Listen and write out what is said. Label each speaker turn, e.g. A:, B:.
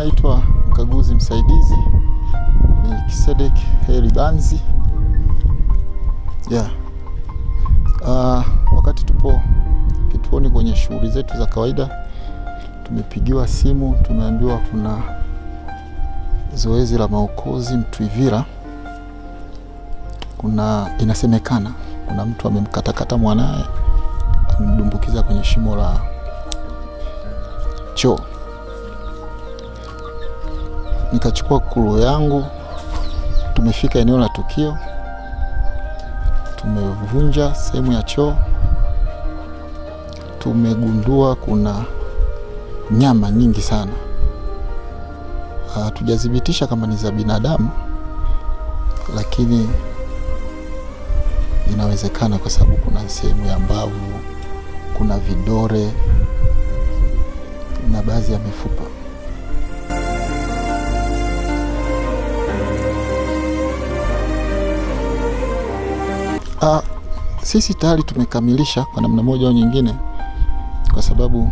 A: naitwa mkaguzi msaidizi Melkisedek Heri Banzi. Wakati tupo kituoni kwenye shughuli zetu za kawaida, tumepigiwa simu, tumeambiwa kuna zoezi la maokozi Mtwivira. Inasemekana kuna mtu amemkatakata mwanae, amemdumbukiza kwenye shimo la choo. Nikachukua kulu yangu, tumefika eneo la tukio, tumevunja sehemu ya choo, tumegundua kuna nyama nyingi sana. Hatujadhibitisha kama ni za binadamu, lakini inawezekana kwa sababu kuna sehemu ya mbavu, kuna vidore na baadhi ya mifupa. Sisi tayari tumekamilisha kwa namna moja au nyingine, kwa sababu